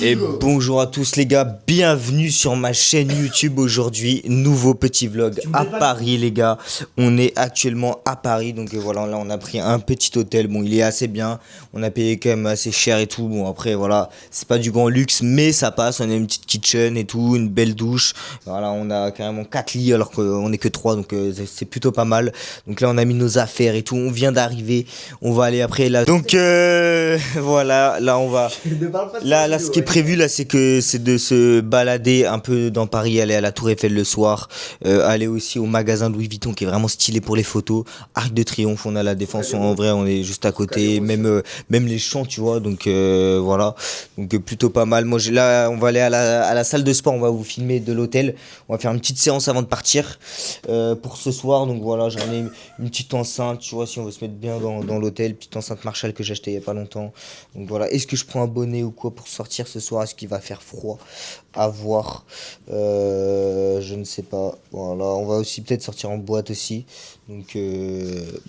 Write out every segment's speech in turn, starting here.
Et bonjour à tous les gars, bienvenue sur ma chaîne YouTube aujourd'hui, nouveau petit vlog à Paris les gars. On est actuellement à Paris, donc voilà, là on a pris un petit hôtel, bon il est assez bien, on a payé quand même assez cher et tout, bon après voilà, c'est pas du grand luxe mais ça passe, on a une petite kitchen et tout, une belle douche, voilà on a carrément 4 lits alors qu'on est que 3 donc c'est plutôt pas mal. Donc là on a mis nos affaires et tout, on vient d'arriver, on va aller après là, donc voilà, là on va, là ce qui est prévu là, c'est de se balader un peu dans Paris, aller à la Tour Eiffel le soir, aller aussi au magasin Louis Vuitton qui est vraiment stylé pour les photos, Arc de Triomphe, on a la Défense, en vrai on est juste à côté, même les Champs tu vois, donc voilà, donc plutôt pas mal. Moi là on va aller à la salle de sport, on va vous filmer de l'hôtel, on va faire une petite séance avant de partir pour ce soir, donc voilà j'en ai une petite enceinte, tu vois, si on veut se mettre bien dans l'hôtel, petite enceinte Marshall que j'ai acheté il y a pas longtemps, donc voilà. Est-ce que je prends un bonnet ou quoi pour sortir ce soir? Est-ce qu'il va faire froid? À voir. Je ne sais pas. Voilà, on va aussi peut-être sortir en boîte aussi. Donc,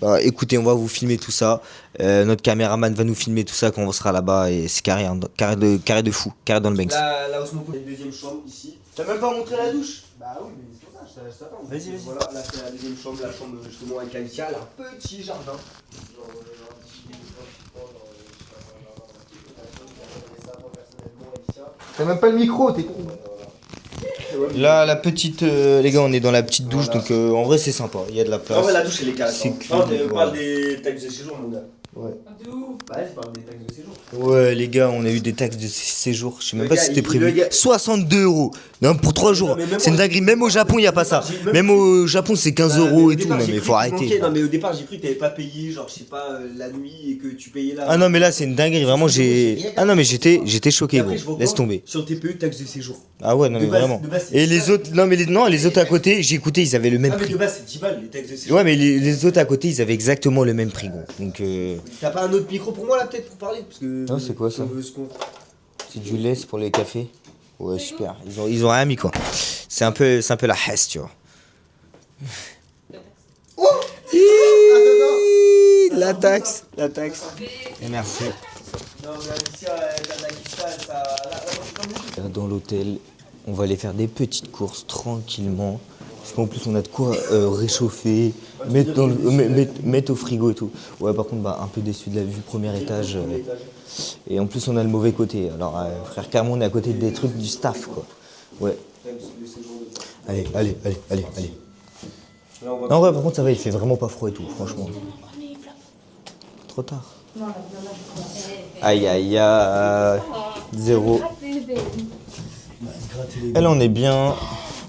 bah, écoutez, on va vous filmer tout ça. Notre caméraman va nous filmer tout ça quand on sera là-bas. Et c'est carré, hein, carré de fou, carré dans le Banks. Là, Osmoco, une deuxième chambre ici. T'as même pas montré la douche? Bah oui, mais c'est pour ça, je t'attends. Vas-y. Voilà, là c'est la deuxième chambre, la chambre justement avec Alicia, elle a un petit jardin. T'as même pas le micro, t'es con. Là, la petite. Les gars, on est dans la petite douche, donc en vrai, c'est sympa. Il y a de la place. En vrai, la douche elle est calme. C'est Non, clean, on parle des taxes de séjour, mon gars. Ouais. Bah, je parle des taxes de séjour. Ouais, les gars, on a eu des taxes de séjour. Je sais même Le pas gars, si c'était le prévu. gars- 62 euros. Non, pour 3 jours. mais même C'est une moi- dinguerie. Même au Japon, il n'y a pas ça. Même au Japon, c'est 15 euros et tout. Non, mais faut arrêter. Non, mais au départ, j'ai cru que t'avais pas payé, genre, je sais pas, la nuit et que tu payais là. Ah non, mais là, c'est une dinguerie. Vraiment, j'ai. Ah non, mais j'étais choqué, gros. Laisse tomber. Sur TPE, taxes de séjour. Ah ouais, non, mais De base- vraiment. de base, c'est Et 10 les balles. autres. Non, mais les autres à côté, j'ai écouté, ils avaient le même Ah, mais prix. de base, c'est 10 balles les taxes de séjour. Ouais, mais les autres à côté, ils avaient exactement le même prix, gros. Donc. T'as pas un autre micro pour moi là, peut-être, pour parler? Parce que. Non, c'est quoi, ça? ce qu'on- C'est du lait pour les cafés. Ouais, super. Ils ont rien mis, quoi. C'est un peu la hesse, tu vois. Oh La taxe. Et merci. Non, mais Alicia, t'as la guitare, ça. Là, Dans l'hôtel, on va aller faire des petites courses tranquillement. Parce qu'en plus, on a de quoi réchauffer, mettre au frigo et tout. Ouais, par contre, bah, un peu déçu de la vue premier étage. Et en plus, on a le mauvais côté. Alors, frère, carrément, on est à côté des trucs du staff, quoi. Ouais. Allez. Non, en vrai, par contre, ça va, il fait vraiment pas froid et tout, franchement. Trop tard. Aïe, zéro. Et là, on est bien.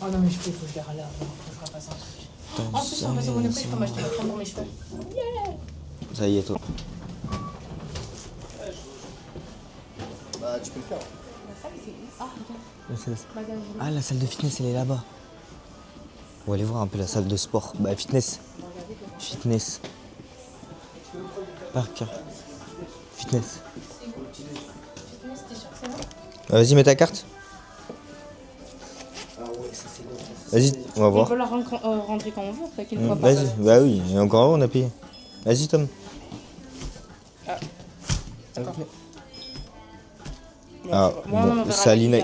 Oh non, mais il faut que je les relève. Faut que je refasse un truc. En plus, on va sur mon épaule, je peux m'acheter une crème pour mes cheveux. Ça y est, toi. Bah, tu peux le faire. Ah, la salle de fitness, elle est là-bas. On va aller voir un peu la salle de sport. Bah, fitness. Parker. Fitness. Vas-y, mets ta carte. Vas-y, on va On voir. peut la rentrer quand on veut, après qu'une fois par Vas-y, bah oui, et encore avant, on a payé. Vas-y, Tom. Ah, bon, Saline.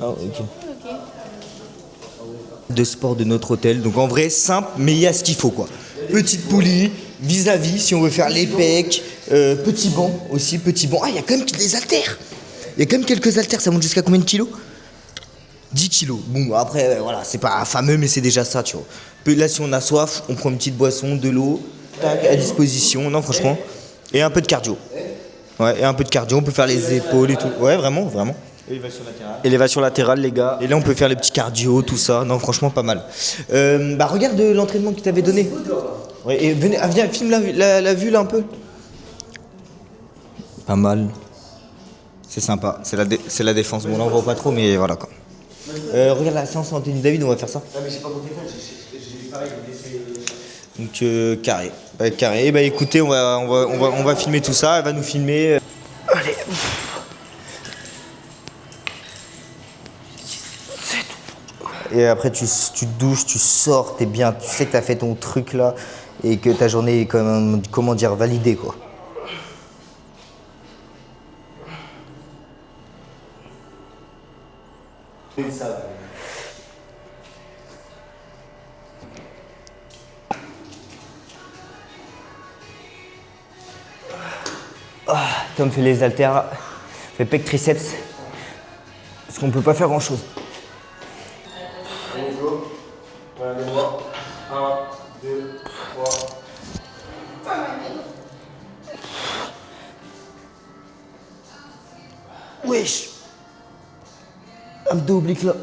Ah, ok. De sport de notre hôtel. Donc en vrai, simple, mais il y a ce qu'il faut, quoi. Petite poulie, vis-à-vis, si on veut faire les pecs. Petit banc aussi, petit banc. Ah, il y a quand même des haltères. Il y a quand même quelques haltères. Ça monte jusqu'à combien de kilos? 10 kilos. Bon, après, voilà, c'est pas fameux, mais c'est déjà ça, tu vois. Là, si on a soif, on prend une petite boisson, de l'eau, tac, à disposition. Non, franchement. Et un peu de cardio. Ouais, et un peu de cardio, on peut faire les épaules et tout. Ouais, vraiment. Élévation latérale, les gars. Et là, on peut faire les petits cardio, tout ça. Non, franchement, pas mal. Bah, regarde l'entraînement qu'il t'avait donné. Ouais, et venez, viens, filme la vue, là, un peu. Pas mal. C'est sympa. C'est la défense. Bon, là, on voit pas trop, mais voilà, quoi. Regarde la séance Anthony David, on va faire ça. Ah, mais j'ai pas mon téléphone, j'ai pareil, Donc, carré. Carré. Et bah, écoutez, on va filmer tout ça. Elle va nous filmer. Allez. Et après, tu te douches, tu sors, t'es bien, tu sais que t'as fait ton truc là et que ta journée est comment dire, validée, quoi. Tom fait les haltères, fait pec triceps, parce qu'on peut pas faire grand chose. Allez, go. Voilà, les bras. 1, 2, 3. Wesh. Abdos obliques là.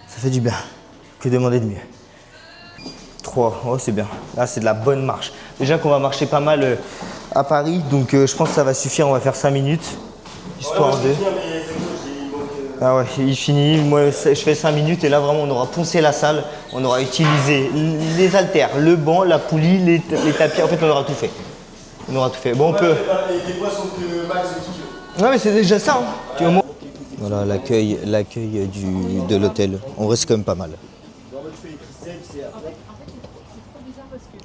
Ça fait du bien. Que demander de mieux? 3, oh c'est bien. Là c'est de la bonne marche. Déjà qu'on va marcher pas mal à Paris, donc je pense que ça va suffire, on va faire 5 minutes. Histoire de... Ah ouais, il finit, moi je fais 5 minutes et là vraiment on aura poncé la salle, on aura utilisé les haltères, le banc, la poulie, les tapis, en fait on aura tout fait. On aura tout fait. Bon on peut... Les poids sont que max de 10 kg. Ouais mais c'est déjà ça, hein. Tu vois, voilà l'accueil de l'hôtel, en vrai c'est quand même pas mal.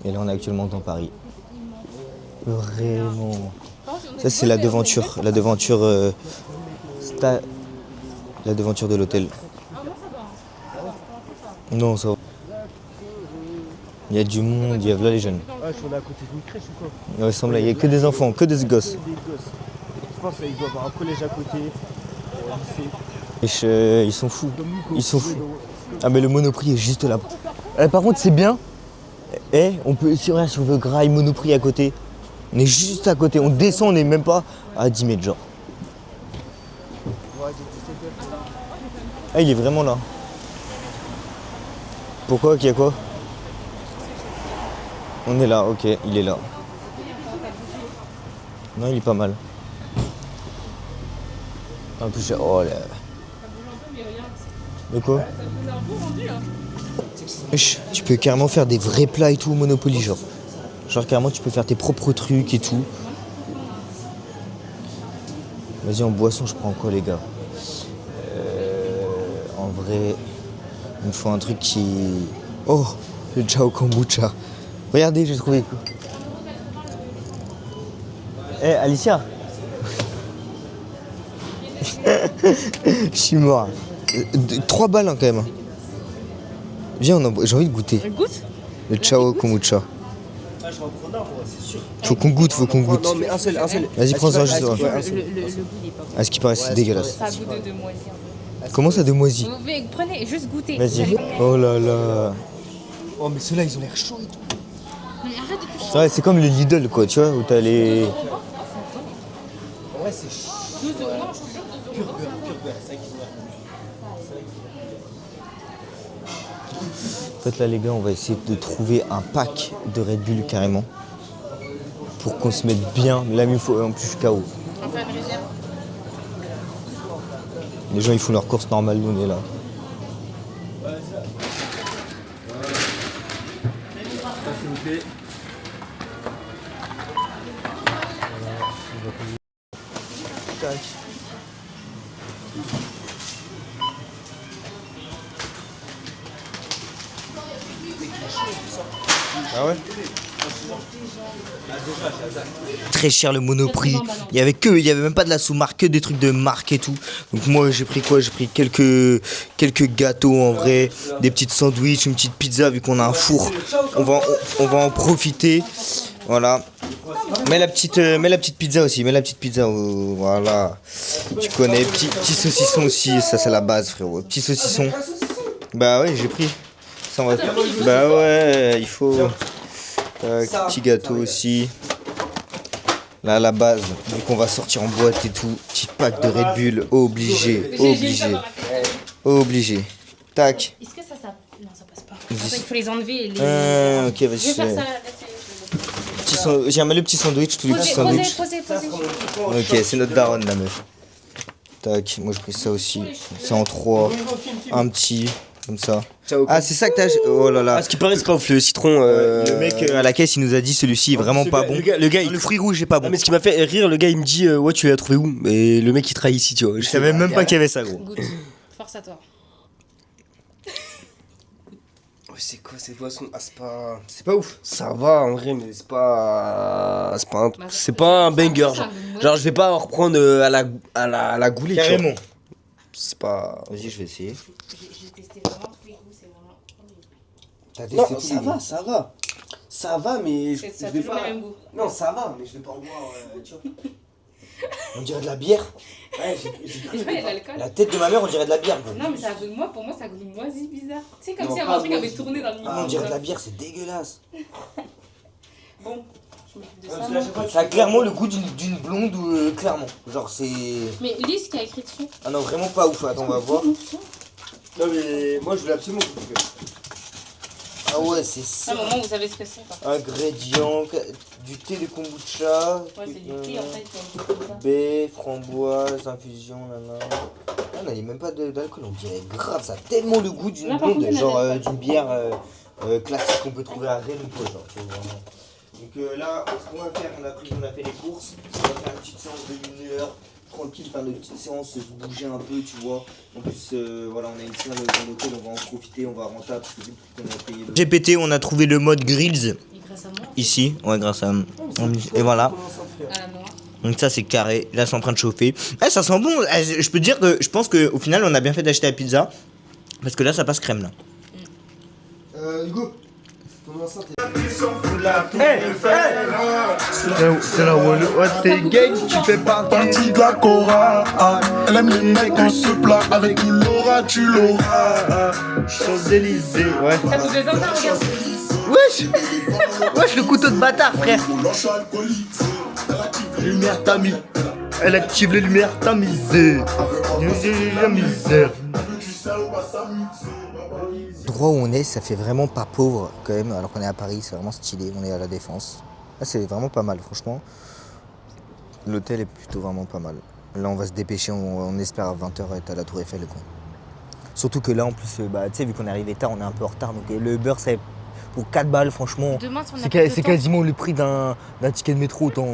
Et là on est actuellement dans Paris. Vraiment. Ça c'est la devanture de l'hôtel. Non ça va. Il y a du monde, il y a là les jeunes. Ah, je suis à côté d'une crèche ou quoi? Ouais, il y a que des enfants, que des gosses. Je pense qu'il doit y avoir un collège à côté, lycée. Ils sont fous. Ils sont fous. Ah mais le Monoprix est juste là. Par contre c'est bien. On peut, si on veut graille Monoprix à côté. On est juste à côté. On descend, on n'est même pas à 10 mètres genre. Ah il est vraiment là. Pourquoi? Qu'il y a quoi? On est là, ok, il est là. Non, il est pas mal. En plus, oh là. De quoi? Wesh, tu peux carrément faire des vrais plats et tout au Monopoly, genre. Genre carrément tu peux faire tes propres trucs et tout. Vas-y en boisson, je prends quoi les gars? En vrai, il me faut un truc qui... Oh, le Chao Kombucha. Regardez, j'ai trouvé. Alicia. Je suis mort. 3 balles hein, quand même. Viens, j'ai envie de goûter. Goûte. Le Chao Kombucha. Ah, je vais en prendre un, ouais, c'est sûr. Faut qu'on goûte, Non, mais un seul. Vas-y, prends-en juste. Le goût, il est pas bon. À ce qui paraît, c'est dégueulasse. Ça a goût de moisi. Comment ça de moisi? Vous pouvez, prenez, juste goûtez. Vas-y. Oh là là. Oh, mais ceux-là, ils ont l'air chauds et tout. Non, mais arrête de toucher. Ouais, c'est comme le Lidl quoi, tu vois, où t'as les... Ouais, c'est chaud. 12 euros. Non, je suis sûr, 12 euros. En fait là les gars, on va essayer de trouver un pack de Red Bull carrément. Pour qu'on se mette bien. Là il faut en plus je suis KO. On fait une deuxième. Les gens ils font leur course normale, nous on est là. S'il vous plaît. Ah ouais? Très cher le Monoprix. Il y avait même pas de la sous-marque, que des trucs de marque et tout. Donc moi j'ai pris quoi? J'ai pris quelques gâteaux en vrai, des petites sandwichs, une petite pizza vu qu'on a un four. On va en profiter. Voilà. Mets la petite pizza aussi, oh, voilà. Tu connais, petit saucisson aussi, ça c'est la base frérot. Petit saucisson. Bah ouais, j'ai pris. Ça, bah ouais, il faut. Petit gâteau aussi. Là, la base, vu qu'on va sortir en boîte et tout, petit pack de Red Bull, obligé. Tac. Est-ce que ça non, ça passe pas. Attends, il faut les enlever et les... Ok, vas-y. Je vais faire ça. J'ai amené le petit sandwich, tous les petits sandwichs. Posez. Ok, c'est notre daronne la meuf. Tac, moi j'ai pris ça aussi. C'est en 3. Un petit, comme ça. Ah, c'est ça que t'as. Oh là là. À ce qui paraît, c'est pas ouf, le citron. Le mec à la caisse il nous a dit celui-ci est vraiment pas bon. Le gars, Le fruit rouge est pas Ah, bon. mais ce qui m'a fait rire, le gars il me dit ouais, tu l'as trouvé où? Et le mec il travaille ici, tu vois. Je savais même pas qu'il y avait ça gros. Goûte. Force à toi. c'est quoi cette boisson? Ah, c'est pas ouf. Ça va en vrai, mais c'est pas un banger. Genre, je vais pas en reprendre à la goulée. Carrément. C'est pas. Vas-y, je vais essayer. J'ai testé vraiment tous les goûts, c'est vraiment. T'as Non, testé tous les goûts. ça va. Ça va, mais je Ça a vais toujours pas. le même goût. Non, ça va, mais je vais pas en boire. Tu vois. On dirait de la bière. Ouais, Je sais pas, il y a de l'alcool. La tête de ma mère, on dirait de la bière. Gros. Non, mais ça goûte, pour moi, ça goûte moisi bizarre. Tu sais, comme Non, si un pas truc avait moisi. tourné dans le micro. On dirait de la bière, c'est dégueulasse. Bon, je m'occupe de Parce ça. que là, moi. je sais pas, Ça a clairement le goût d'une blonde, clairement. Genre, c'est. Mais lis ce qu'il y a écrit dessus. Ah non, vraiment pas ouf. Attends, on va voir. Non, mais moi, je voulais absolument goûter. Ah ouais, c'est À ça. un moment, vous savez ce que c'est, quoi. Ingrédients, du thé de kombucha. Ouais, c'est du thé, en fait, il y a comme ça. Baie, framboise, infusion, nanana. Ah non, il n'y a même pas d'alcool, on dirait grave, ça a tellement le goût d'une Là, par contre, blonde, il y en a genre pas. d'une bière classique qu'on peut trouver à Rennes ou quoi, genre, tu vois, vraiment. Donc là, ce qu'on va faire, on a fait les courses, on va faire une petite séance de 1 heure, tranquille, faire une petite séance, se bouger un peu, tu vois. En plus, voilà, on a une salle dans l'hôtel, on va en profiter, on va rentrer, parce que vu qu'on a payé le... GPT, on a trouvé le mode grills Et grâce à moi, ici, ouais, grâce à... Et voilà. à la noix. Donc ça c'est carré, là c'est en train de chauffer. Eh, ça sent bon, je peux te dire que je pense qu'au final on a bien fait d'acheter la pizza. Parce que là ça passe crème là. Hugo, ton enceinte est. C'est la Wallo, t'es gay, tu fais Partie de la Cora, elle aime les mecs en se plat. Avec nous Laura, tu l'auras. Champs-Élysées, ouais. Ça vous les entend, regarde. Wesh le couteau de bâtard frère. Lâche alcoolisé. Lumière t'as mis. Elle active les lumières, t'as misé. La misère. Tu sais, on va s'amuser. L'endroit où on est, ça fait vraiment pas pauvre quand même, alors qu'on est à Paris, c'est vraiment stylé, on est à la Défense. Là c'est vraiment pas mal franchement. L'hôtel est plutôt vraiment pas mal. Là on va se dépêcher, on espère à 20h être à la Tour Eiffel quoi. Surtout que là en plus, bah, tu sais vu qu'on est arrivé tard, on est un peu en retard, donc le Uber c'est pour 4 balles franchement. Demain, si on a plus de C'est temps, quasiment le prix d'un ticket de métro autant.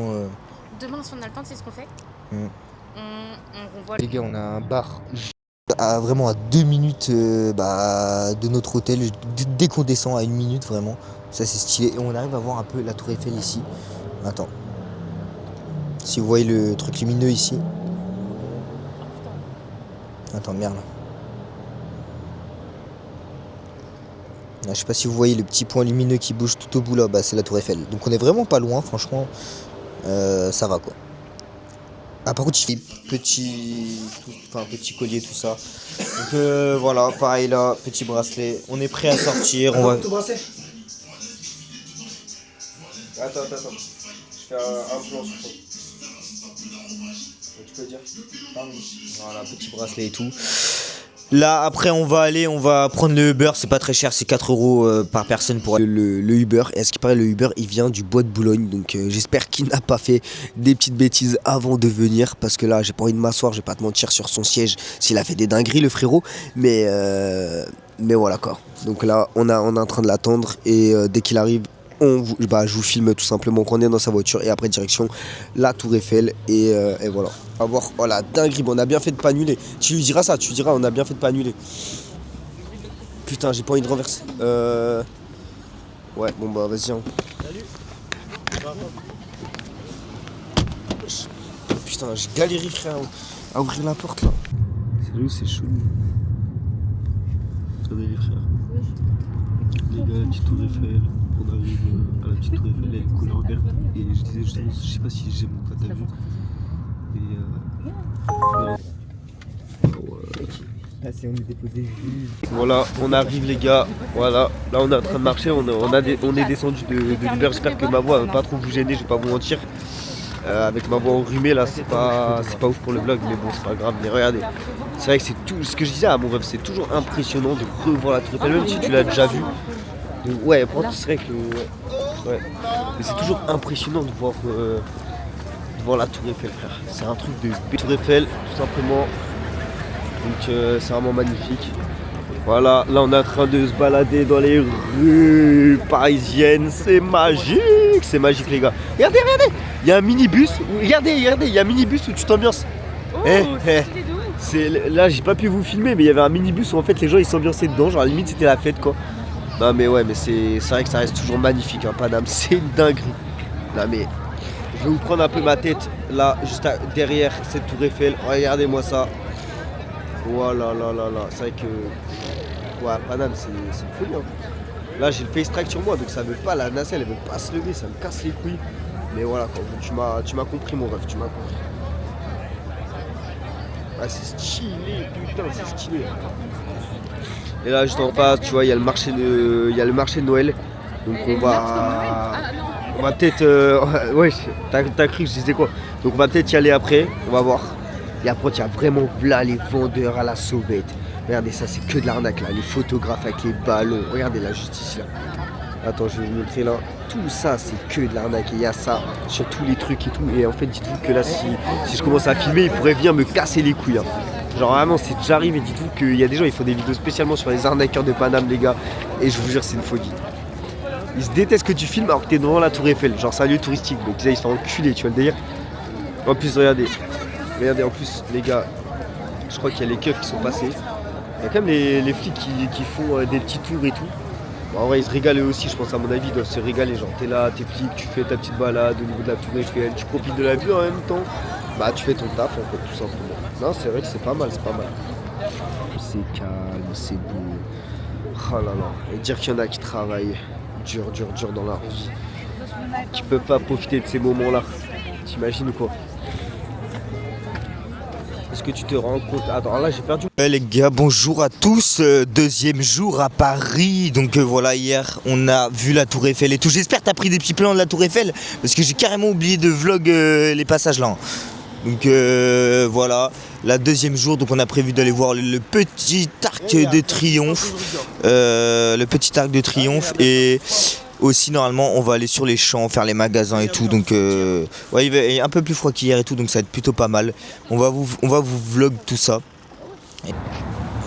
demain, si on a le temps, c'est ce qu'on fait. Mm. On revoit Les gars, on a un bar vraiment à 2 minutes de notre hôtel. Dès qu'on descend à 1 minute, vraiment, ça c'est stylé. Et on arrive à voir un peu la Tour Eiffel ici. Attends. Si vous voyez le truc lumineux ici. Attends, merde. Là, je sais pas si vous voyez le petit point lumineux qui bouge tout au bout là, bah, c'est la Tour Eiffel. Donc on est vraiment pas loin, franchement. Ça va quoi. Ah par contre il fait petit collier tout ça. Donc voilà, pareil là, petit bracelet. On est prêt à sortir. On va... Ton bracelet. Attends. Je fais un plan sur toi. Tu peux dire. Voilà, petit bracelet et tout. Là après on va prendre le Uber, c'est pas très cher, c'est 4 € par personne pour le Uber. Et à ce qui paraît le Uber il vient du bois de Boulogne, donc j'espère qu'il n'a pas fait des petites bêtises avant de venir. Parce que là j'ai pas envie de m'asseoir, je vais pas te mentir sur son siège s'il a fait des dingueries le frérot. Mais voilà quoi. Donc là on est en train de l'attendre et dès qu'il arrive je vous filme tout simplement qu'on est dans sa voiture et après direction la Tour Eiffel et voilà. On va voir, voilà, dinguerie, bon, on a bien fait de pas annuler. Tu lui diras ça, tu diras on a bien fait de pas annuler. Putain, j'ai pas envie de renverser. Ouais, bon bah vas-y. Hein. Salut. Putain, j'ai galéré frère à ouvrir la porte là. Salut, c'est chaud. Regardez les frères. Les gars, la petite Tour Eiffel. On arrive à la petite Tour Eiffel, elle est couleur verte. Et je disais justement, je sais pas si j'ai mon pote à vu. Voilà, on arrive les gars. Voilà, là on est en train de marcher. On est descendu de l'Uber. J'espère que ma voix va pas trop vous gêner, je vais pas vous mentir. Avec ma voix enrhumée là, c'est pas ouf pour le vlog, mais bon, c'est pas grave. Mais regardez, c'est vrai que c'est tout ce que je disais à mon rêve, c'est toujours impressionnant de revoir la Tour Eiffel, même si tu l'as déjà vu. Donc, ouais, pour c'est vrai que. Ouais. Mais c'est toujours impressionnant de voir la Tour Eiffel, frère. C'est un truc de Tour Eiffel, tout simplement. Donc c'est vraiment magnifique. Voilà, là on est en train de se balader dans les rues parisiennes. C'est magique les gars. Regardez, il y a un minibus. Regardez, il y a un minibus où tu t'ambiances. Là j'ai pas pu vous filmer, mais il y avait un minibus où en fait les gens ils s'ambiançaient dedans. Genre à la limite c'était la fête quoi. Non mais ouais, mais c'est vrai que ça reste toujours magnifique, hein, Paname, c'est une dinguerie. Non mais je vais vous prendre un peu ma tête là, juste derrière cette tour Eiffel. Regardez-moi ça. Voilà, là. C'est vrai que ouais, Paname, c'est une folie. Hein. Là, j'ai le face track sur moi, donc ça veut pas, la nacelle, elle veut pas se lever, ça me casse les couilles. Mais voilà, quoi, tu m'as compris mon rêve, tu m'as compris. Ah, c'est stylé, putain, c'est stylé. Et là, juste en face, tu vois, il y a le marché de Noël. Donc on va peut-être... ouais, t'as cru que je disais quoi? Donc on va peut-être y aller après, on va voir. Et après, il y a vraiment là les vendeurs à la sauvette. Regardez ça, c'est que de l'arnaque là, les photographes avec les ballons. Regardez la justice là. Attends, je vais vous montrer là. Tout ça, c'est que de l'arnaque. Et il y a ça sur tous les trucs et tout. Et en fait, dites-vous que là, si je commence à filmer, ils pourraient venir me casser les couilles. Hein. Genre vraiment, c'est déjà arrivé. Dites-vous qu'il y a des gens, ils font des vidéos spécialement sur les arnaqueurs de Paname, les gars. Et je vous jure, c'est une folie. Ils se détestent que tu filmes alors que t'es devant la tour Eiffel. Genre, c'est un lieu touristique. Donc, ils se font enculer, tu vois le délire. En plus, regardez. Regardez, en plus, les gars, je crois qu'il y a les keufs qui sont passés. Il y a quand même les flics qui font des petits tours et tout. Bon, en vrai, ils se régalent eux aussi, je pense, à mon avis, ils doivent se régaler. Genre, t'es là, t'es flic, tu fais ta petite balade au niveau de la tour Eiffel, tu profites de la vue en même temps. Bah, tu fais ton taf, en fait, tout simplement. Non, c'est vrai que c'est pas mal, c'est pas mal. C'est calme, c'est beau. Oh là là. Et dire qu'il y en a qui travaillent dur dans la vie. Qui peuvent pas profiter de ces moments-là. T'imagines ou quoi? Est-ce que tu te rends compte? Attends, là j'ai perdu. Les gars, bonjour à tous. Deuxième jour à Paris. Donc voilà, hier on a vu la tour Eiffel et tout. J'espère que t'as pris des petits plans de la tour Eiffel parce que j'ai carrément oublié de vlog les passages là. Donc voilà, la deuxième jour. Donc on a prévu d'aller voir le petit arc de triomphe. Le petit arc de triomphe et... Aussi normalement on va aller sur les champs, faire les magasins et tout, donc ouais, il est un peu plus froid qu'hier et tout, donc ça va être plutôt pas mal. On va vous vlog tout ça.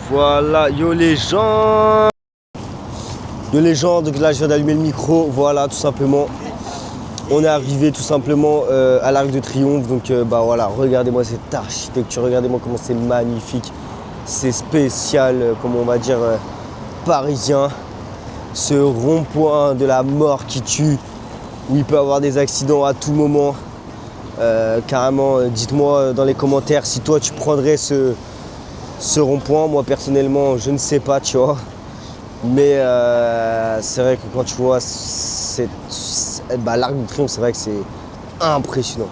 Voilà, yo les gens. Yo les gens, donc là je viens d'allumer le micro, voilà tout simplement. On est arrivé tout simplement à l'Arc de Triomphe, donc bah voilà, regardez-moi cette architecture, regardez-moi comment c'est magnifique. C'est spécial, comme on va dire, parisien. Ce rond-point de la mort qui tue, où il peut y avoir des accidents à tout moment. Carrément, dites-moi dans les commentaires si toi tu prendrais ce rond-point. Moi personnellement, je ne sais pas, tu vois. Mais c'est vrai que quand tu vois l'Arc de Triomphe, c'est vrai que c'est impressionnant.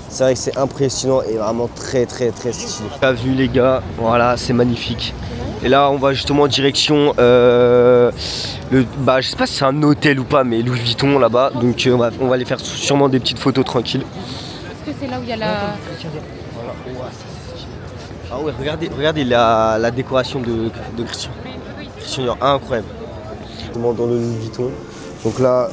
C'est vrai que c'est impressionnant et vraiment très stylé. Bienvenue les gars, voilà, c'est magnifique. Et là, on va justement en direction, je sais pas si c'est un hôtel ou pas, mais Louis Vuitton là-bas. Donc on va aller faire sûrement des petites photos tranquilles. Est-ce que c'est là où il y a la... Ah ouais, regardez la décoration de Christian. Christian Dior, incroyable. Dans le Louis Vuitton. Donc là,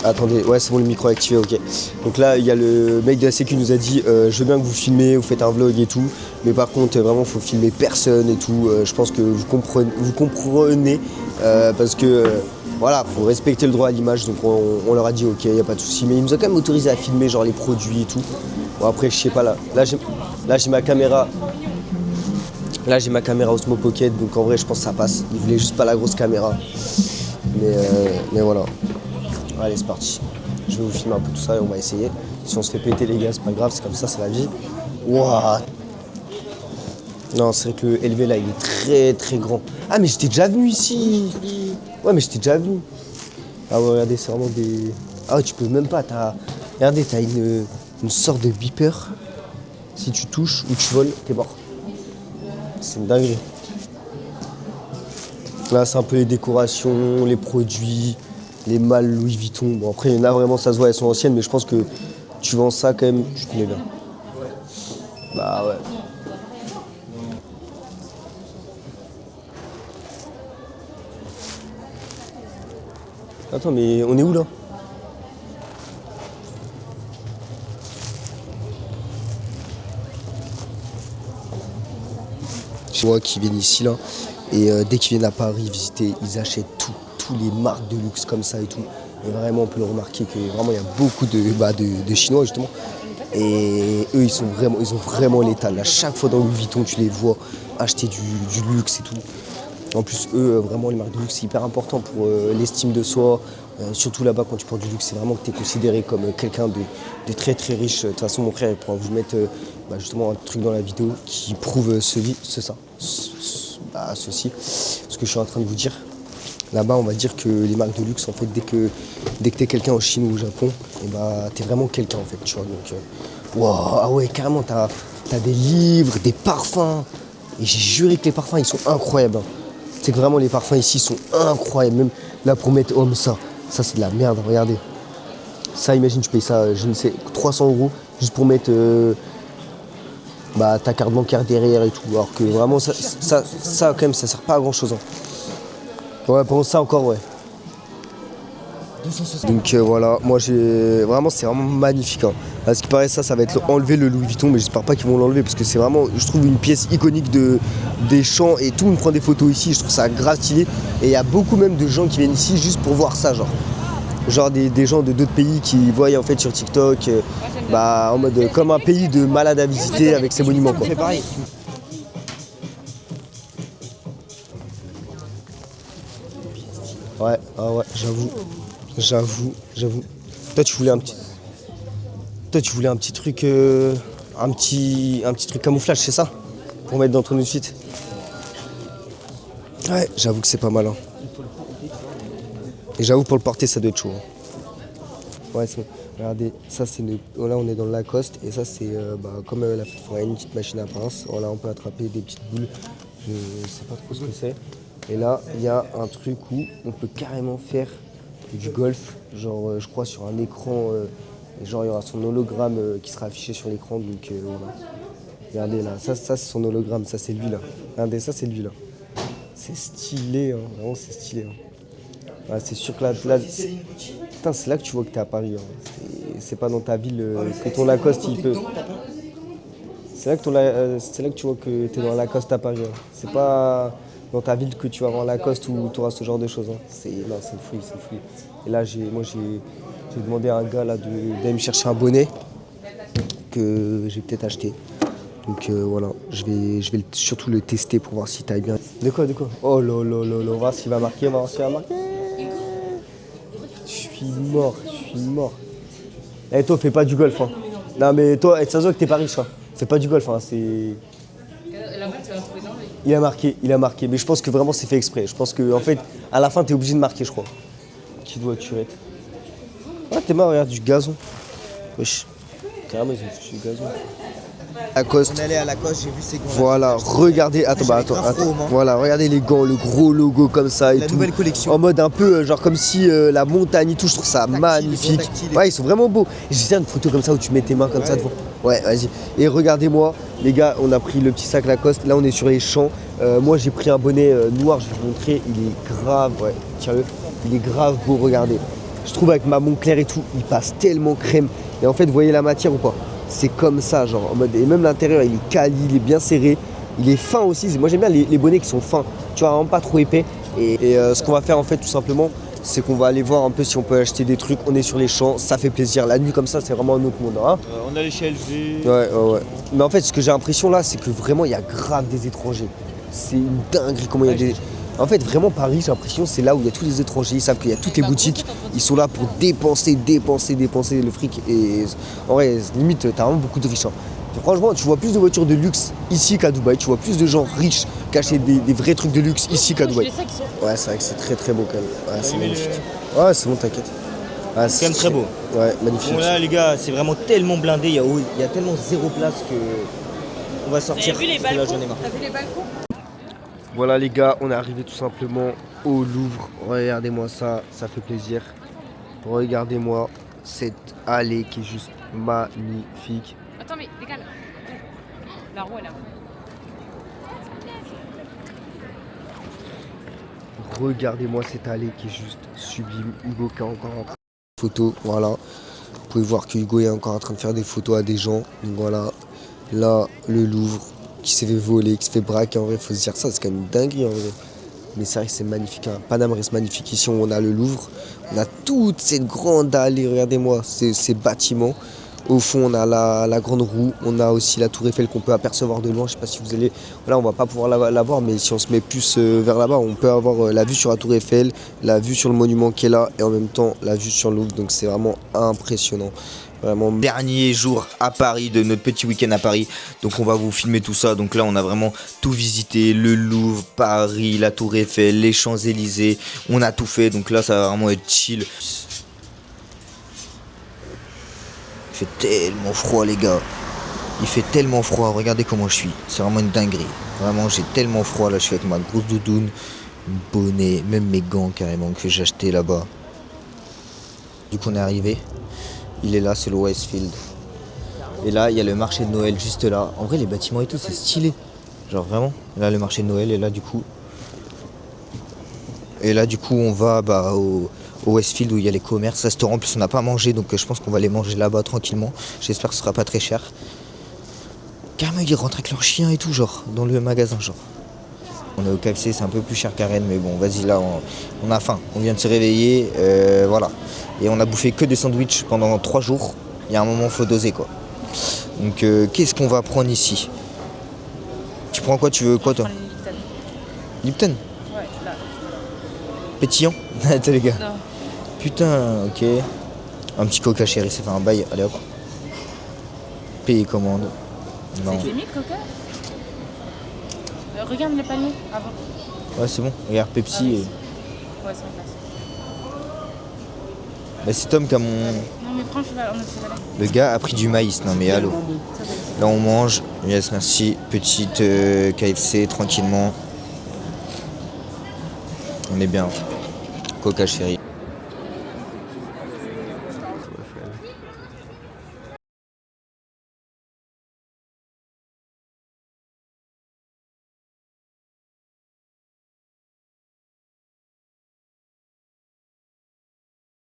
attendez, ouais c'est bon, le micro est activé, ok. Donc là, il y a le mec de la sécu qui nous a dit je veux bien que vous filmez, vous faites un vlog et tout. Mais par contre, vraiment, il faut filmer personne et tout. Je pense que vous comprenez parce que voilà, faut respecter le droit à l'image. Donc on leur a dit ok, il n'y a pas de souci. Mais il nous a quand même autorisé à filmer genre les produits et tout. Bon après, je sais pas, là j'ai ma caméra. Là j'ai ma caméra Osmo Pocket, donc en vrai je pense que ça passe. Il voulait juste pas la grosse caméra. Mais voilà. Allez, c'est parti. Je vais vous filmer un peu tout ça et on va essayer. Si on se fait péter les gars, c'est pas grave, c'est comme ça, c'est la vie. Waouh. Non, c'est vrai que le LV là, il est très grand. Ah, mais j'étais déjà venu ici. Ouais, mais j'étais déjà venu. Ah ouais, regardez, c'est vraiment des... Ah ouais, tu peux même pas, regardez, t'as une sorte de beeper. Si tu touches ou tu voles, t'es mort. C'est une dinguerie. Là, c'est un peu les décorations, les produits, les malles Louis Vuitton. Bon, après, il y en a vraiment, ça se voit, elles sont anciennes, mais je pense que tu vends ça quand même, tu te mets bien. Bah ouais. Attends, mais on est où là? Je vois qu'ils viennent ici là. Et dès qu'ils viennent à Paris visiter, ils achètent tous les marques de luxe comme ça et tout. Et vraiment, on peut le remarquer que vraiment, il y a beaucoup de Chinois justement. Et eux, ils ont vraiment l'étal. À chaque fois dans Louis Vuitton, tu les vois acheter du luxe et tout. En plus, eux, vraiment, les marques de luxe, c'est hyper important pour l'estime de soi. Surtout là-bas, quand tu portes du luxe, c'est vraiment que tu es considéré comme quelqu'un de très très riche. De toute façon, mon frère, il pourra vous mettre justement un truc dans la vidéo qui prouve ceci. Ce que je suis en train de vous dire. Là-bas, on va dire que les marques de luxe, en fait, dès que tu es quelqu'un en Chine ou au Japon, et tu es vraiment quelqu'un, en fait, tu vois. Donc, ah ouais, carrément, tu as des livres, des parfums. Et j'ai juré que les parfums, ils sont incroyables. Hein. C'est que vraiment, les parfums ici sont incroyables. Même là, pour mettre homme, ça c'est de la merde, regardez. Ça, imagine, tu payes ça, je ne sais, 300 € juste pour mettre ta carte bancaire derrière et tout. Alors que vraiment, ça quand même, ça sert pas à grand-chose. Hein. Ouais, pour ça encore, ouais. Donc voilà, moi j'ai vraiment, c'est vraiment magnifique. Hein. À ce qui paraît, ça va être enlever le Louis Vuitton, mais j'espère pas qu'ils vont l'enlever parce que c'est vraiment, je trouve, une pièce iconique des champs et tout le monde prend des photos ici. Je trouve ça grave stylé et il y a beaucoup même de gens qui viennent ici juste pour voir ça, genre des gens de d'autres pays qui voient en fait sur TikTok, en mode comme un pays de malades à visiter avec ses monuments, quoi. Ouais, j'avoue. Toi tu voulais un petit truc, un petit truc camouflage, c'est ça? Pour mettre dans ton outfit. Ouais, j'avoue que c'est pas mal. Hein. Et j'avoue pour le porter ça doit être chaud. Hein. Ouais, regardez, ça c'est là on est dans le Lacoste et ça c'est comme la fête foraine, une petite machine à pince. Voilà, on peut attraper des petites boules. Je sais pas trop ce que c'est. Et là, il y a un truc où on peut carrément faire du golf, genre je crois sur un écran, et genre il y aura son hologramme qui sera affiché sur l'écran, donc voilà. Regardez là, ça c'est son hologramme, ça c'est lui là. Regardez, ça c'est lui là. C'est stylé, hein, vraiment c'est stylé. Hein. Ouais, c'est sûr que là putain, c'est là que tu vois que t'es à Paris. Hein. C'est pas dans ta ville que ton Lacoste il peut... C'est là que tu vois que t'es dans Lacoste à Paris. Hein. C'est pas dans ta ville que tu vas avoir Lacoste où tu auras ce genre de choses. Hein. C'est fou. Et là, j'ai demandé à un gars là d'aller me chercher un bonnet que j'ai peut-être acheté. Donc voilà, je vais surtout le tester pour voir s'il taille bien. De quoi? Oh là, on va voir s'il va marquer, Je suis mort. Eh toi, fais pas du golf. Hein. Non mais toi, ça se voit que t'es pas riche. Hein. Fais pas du golf, hein. C'est... Il a marqué, mais je pense que vraiment c'est fait exprès. Je pense que en fait, à la fin, t'es obligé de marquer, je crois. Qui doit tuer. Ah, t'es marre, regarde, du gazon. Wesh. Carrément, ils ont foutu du gazon. Lacoste. On est allé à Lacoste, j'ai vu ces gants. Voilà, regardez, attends. Voilà, regardez les gants, le gros logo comme ça et la tout. Nouvelle collection. En mode un peu, genre comme si la montagne et tout, je trouve ça magnifique. Ouais, ils sont vraiment beaux. J'ai une photo comme ça où tu mets tes mains comme ça devant. Ouais, vas-y. Et regardez-moi, les gars, on a pris le petit sac Lacoste. Là, on est sur les champs. Moi, j'ai pris un bonnet noir, je vais vous montrer. Il est grave, ouais, tiens-le. Il est grave beau, regardez. Je trouve avec ma montre claire et tout, il passe tellement crème. Et en fait, vous voyez la matière ou pas? C'est comme ça, genre en mode. Et même l'intérieur, il est quali, il est bien serré. Il est fin aussi. Moi, j'aime bien les bonnets qui sont fins. Tu vois, vraiment pas trop épais. Et ce qu'on va faire, en fait, tout simplement, c'est qu'on va aller voir un peu si on peut acheter des trucs. On est sur les champs, ça fait plaisir. La nuit, comme ça, c'est vraiment un autre monde. Hein. On a les chez LG. Ouais. Mais en fait, ce que j'ai l'impression là, c'est que vraiment, il y a grave des étrangers. C'est une dinguerie comment il y a des. En fait, vraiment, Paris, j'ai l'impression, c'est là où il y a tous les étrangers. Ils savent qu'il y a toutes les boutiques. Ils sont là pour dépenser le fric. Et en vrai, limite, t'as vraiment beaucoup de riches. Hein. Franchement, tu vois plus de voitures de luxe ici qu'à Dubaï. Tu vois plus de gens riches qui achètent des vrais trucs de luxe ici qu'à Dubaï. Ouais, c'est vrai que c'est très très beau quand même. Ouais, c'est magnifique. Ouais, c'est bon, t'inquiète. Ouais, c'est quand même très beau. Ouais, magnifique. Bon là, les gars, c'est vraiment tellement blindé. Il y a tellement zéro place que on va sortir T'as vu les parce que la journée balcons? marche. T'as vu les balcons? Voilà les gars, on est arrivé tout simplement au Louvre. Regardez-moi ça, ça fait plaisir. Regardez-moi cette allée qui est juste magnifique. Attends, mais les gars, la roue, elle a... Regardez-moi cette allée qui est juste sublime. Hugo qui est encore en train de faire des photos, voilà. Vous pouvez voir que Hugo est encore en train de faire des photos à des gens. Donc voilà, là le Louvre qui s'est fait voler, qui s'est fait braquer. En vrai, il faut se dire ça, c'est quand même une dinguerie en vrai. Mais c'est vrai que c'est magnifique, hein. Paname reste magnifique. Ici on a le Louvre, on a toute cette grande allée, regardez-moi ces bâtiments. Au fond, on a la grande roue, on a aussi la tour Eiffel qu'on peut apercevoir de loin. Je sais pas si vous allez... Là, on va pas pouvoir la voir, mais si on se met plus vers là-bas, on peut avoir la vue sur la tour Eiffel, la vue sur le monument qui est là, et en même temps, la vue sur le Louvre. Donc c'est vraiment impressionnant. Vraiment. Dernier jour à Paris de notre petit week-end à Paris, donc on va vous filmer tout ça. Donc là on a vraiment tout visité, le Louvre, Paris, la Tour Eiffel, les Champs-Élysées, on a tout fait, donc là ça va vraiment être chill. Il fait tellement froid les gars, il fait tellement froid, regardez comment je suis, c'est vraiment une dinguerie. Vraiment j'ai tellement froid là, je suis avec ma grosse doudoune, bonnet, même mes gants carrément que j'ai acheté là-bas. Du coup on est arrivé. Il est là, c'est le Westfield. Et là, il y a le marché de Noël juste là. En vrai, les bâtiments et tout, c'est stylé. Genre vraiment. Là, le marché de Noël est là du coup. Et là, du coup, on va au Westfield où il y a les commerces, restaurants. En plus, on n'a pas mangé, donc je pense qu'on va les manger là-bas tranquillement. J'espère que ce sera pas très cher. Carrément, ils rentrent avec leur chien et tout, genre, dans le magasin, genre. On est au KFC, c'est un peu plus cher qu'à Rennes, mais bon, vas-y, là, on a faim. On vient de se réveiller, voilà. Et on a bouffé que des sandwichs pendant 3 jours. Il y a un moment, faut doser, quoi. Donc, qu'est-ce qu'on va prendre ici? Tu prends quoi? Tu veux quoi, toi? Lipton? Ouais, là. Pétillant? Attends, les gars. Non. Putain, ok. Un petit coca, chéri, ça fait un bail. Allez, hop. Payer commande. Non. C'est limite, Coca. Regarde le panier avant. Ouais, c'est bon. Regarde, Pepsi. Ah oui. Et... Ouais, c'est en place. Bah, c'est Tom qui a mon... Non, mais prends cheval, on a le chevalet. Le gars a pris du maïs. Non, mais allô. Là, on mange. Yes, merci. Petite KFC, tranquillement. On est bien. Coca, chéri.